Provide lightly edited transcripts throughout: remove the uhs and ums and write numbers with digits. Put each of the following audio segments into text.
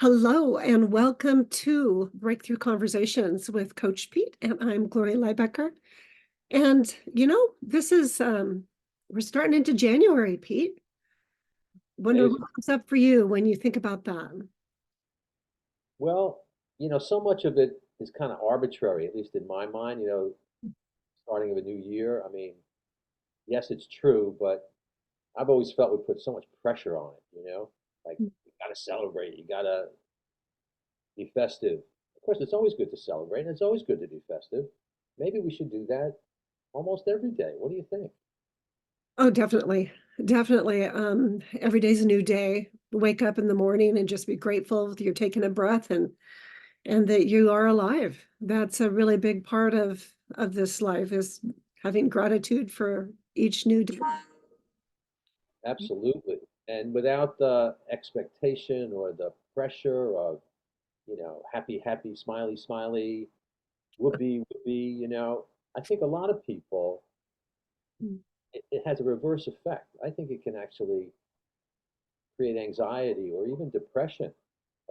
Hello and welcome to Breakthrough Conversations with Coach Pete, and I'm Gloria Liebecker. And this is we're starting into January, Pete. Wonder Is what comes up for you when you think about that. well, so much of it is kind of arbitrary, at least in my mind, starting of a new year. I mean, yes, it's true, but I've always felt we put so much pressure on it. Like you gotta celebrate, you gotta be festive. Of course, it's always good to celebrate, and it's always good to be festive. Maybe we should do that almost every day. What do you think? Oh, definitely. Definitely. Every day's a new day. Wake up in the morning and just be grateful that you're taking a breath and that you are alive. That's a really big part of this life is having gratitude for each new day. Absolutely. And without the expectation or the pressure of, happy, happy, smiley, smiley, whoopee, whoopee, I think a lot of people, it has a reverse effect. I think it can actually create anxiety or even depression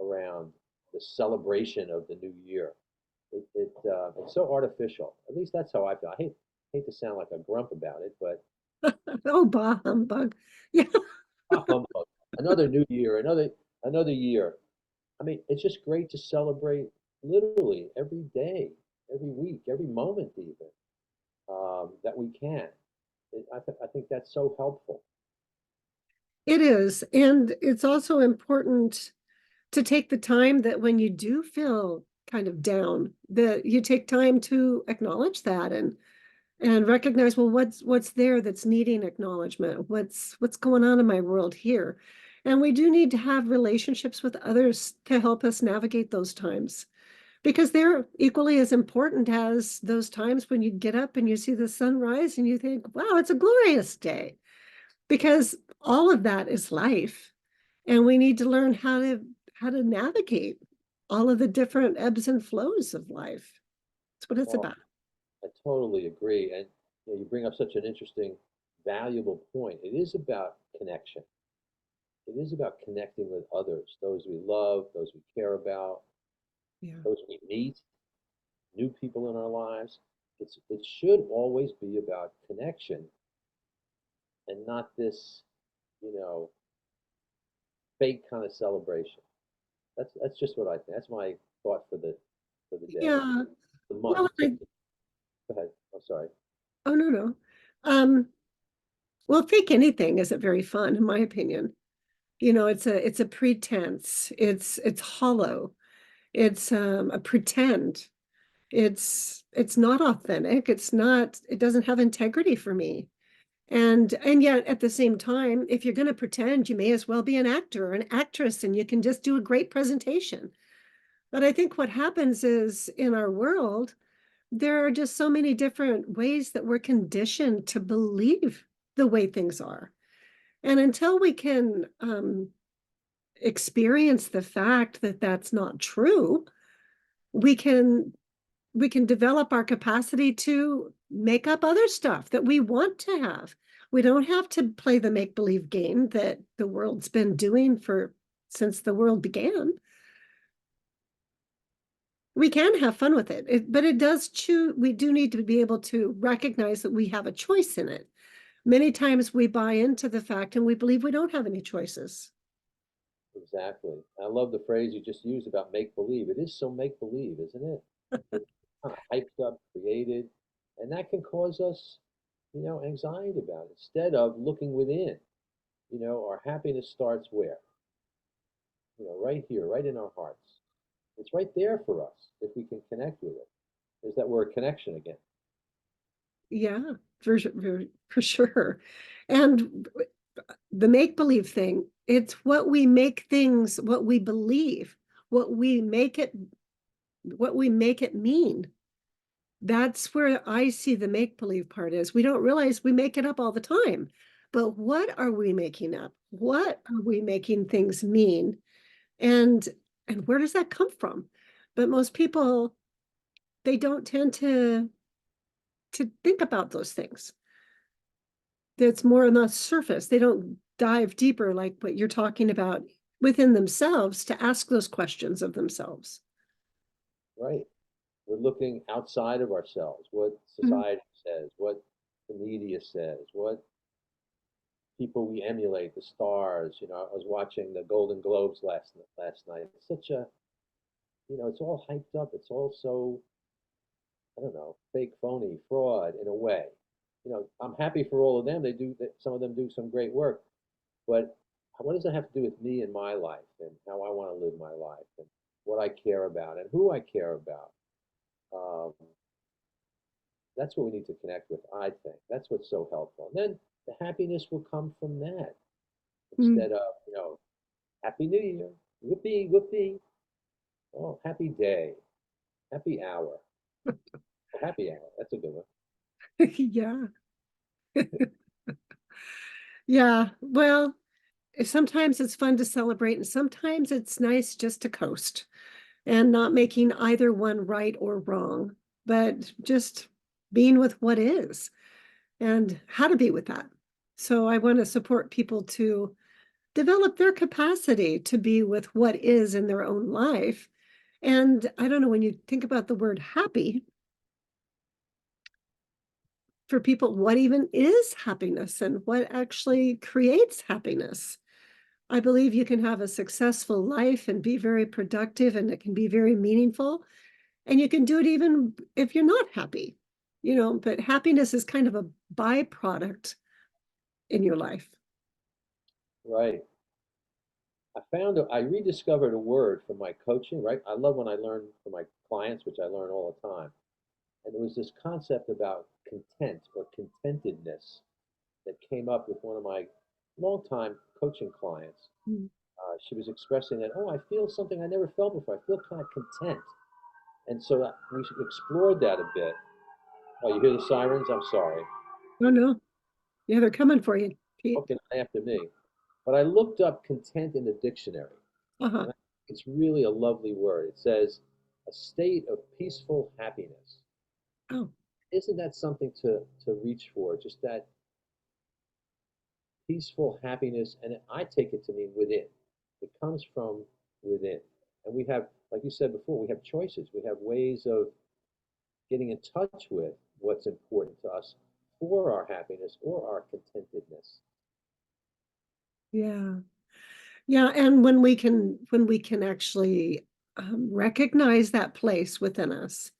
around the celebration of the new year. It's so artificial. At least that's how I feel. I hate to sound like a grump about it, but Oh, bah humbug. Yeah. ah, humbug. Another new year, another year. I mean, it's just great to celebrate literally every day, every week, every moment, even that we can. I think that's so helpful. It is. And it's also important to take the time that when you do feel kind of down, that you take time to acknowledge that and recognize, well, what's there that's needing acknowledgement? What's going on in my world here? And we do need to have relationships with others to help us navigate those times because they're equally as important as those times when you get up and you see the sunrise and you think, wow, it's a glorious day. Because all of that is life, and we need to learn how to navigate all of the different ebbs and flows of life. That's what it's Well, about. I totally agree. And you bring up such an interesting, valuable point. It is about connection. It is about connecting with others, those we love, those we care about, Yeah. those we meet, new people in our lives. It should always be about connection and not this, you know, fake kind of celebration. That's just what I think. That's my thought for the day, Yeah. the month. Well, Go ahead. I'm sorry. oh no, no. Um, well, fake anything isn't very fun, in my opinion. It's a pretense. It's hollow. It's a pretend. It's not authentic. It doesn't have integrity for me. And yet at the same time, if you're going to pretend, you may as well be an actor or an actress and you can just do a great presentation. But I think what happens is in our world, there are just so many different ways that we're conditioned to believe the way things are. And until we can experience the fact that that's not true, we can we can develop our capacity to make up other stuff that we want to have. We don't have to play the make-believe game that the world's been doing for since the world began. We can have fun with but it does choose. We do need to be able to recognize that we have a choice in it. Many times we buy into the fact and we believe we don't have any choices. Exactly. I love the phrase you just used about make believe. It is so make believe, isn't it? It's kind of hyped up, created, and that can cause us, anxiety about it. Instead of looking within, our happiness starts where? Right here, right in our hearts. It's right there for us if we can connect with it. There's that word connection again. Yeah, for sure. And the make-believe thing, it's what we make things, what we believe, what we make it, what we make it mean. That's where I see the make-believe part is. We don't realize we make it up all the time. But what are we making up? What are we making things mean? And and where does that come from? But most people, they don't tend to think about those things. That's more on the surface. They don't dive deeper like what you're talking about within themselves to ask those questions of themselves. right? We're looking outside of ourselves, what Mm. society says, what the media says, what people we emulate, the stars. You know, I was watching the Golden Globes last night. It's such a, it's all hyped up. It's all so, I don't know, fake, phony, fraud in a way. I'm happy for all of them. Some of them do some great work, but what does that have to do with me and my life and how I want to live my life and what I care about and who I care about? Um, that's what we need to connect with, I think. That's what's so helpful. And then the happiness will come from that Mm. instead of, Happy New Year, whoopee, whoopee. Oh, happy day, happy hour. Oh, happy hour, that's a good one. Yeah. Yeah. Well, sometimes it's fun to celebrate, and sometimes it's nice just to coast and not making either one right or wrong, but just being with what is and how to be with that. So I want to support people to develop their capacity to be with what is in their own life. And I don't know, when you think about the word happy, for people, what even is happiness and what actually creates happiness? I believe you can have a successful life and be very productive, and it can be very meaningful. And you can do it even if you're not happy, but happiness is kind of a byproduct in your life. Right. I rediscovered a word from my coaching, right? I love when I learn from my clients, which I learn all the time. And there was this concept about content or contentedness that came up with one of my longtime coaching clients. Mm. She was expressing that, oh, I feel something I never felt before. I feel kind of content. And so we explored that a bit. Oh, you hear the sirens? I'm sorry. Oh, no. Yeah, they're coming for you, Pete. Okay, after me. But I looked up content in the dictionary, Uh-huh. and it's really a lovely word. It says a state of peaceful happiness. Oh, Isn't that something to reach for? Just that peaceful happiness, and I take it to mean within. It comes from within. And we have, like you said before, we have choices. We have ways of getting in touch with what's important to us for our happiness or our contentedness. yeah. Yeah, and when we can actually recognize that place within us,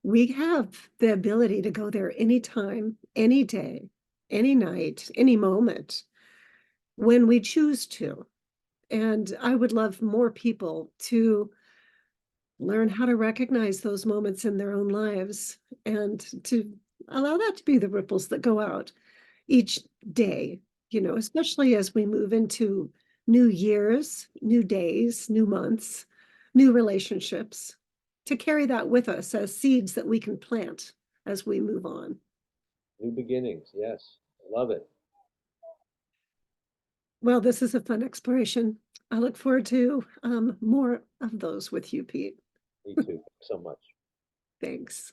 we have the ability to go there anytime, any day, any night, any moment when we choose to. And I would love more people to learn how to recognize those moments in their own lives and to allow that to be the ripples that go out each day, especially as we move into new years, new days, new months, new relationships, to carry that with us as seeds that we can plant as we move on. New beginnings, yes. I love it. Well, this is a fun exploration. I look forward to more of those with you, Pete. Me too. Thanks so much. Thanks.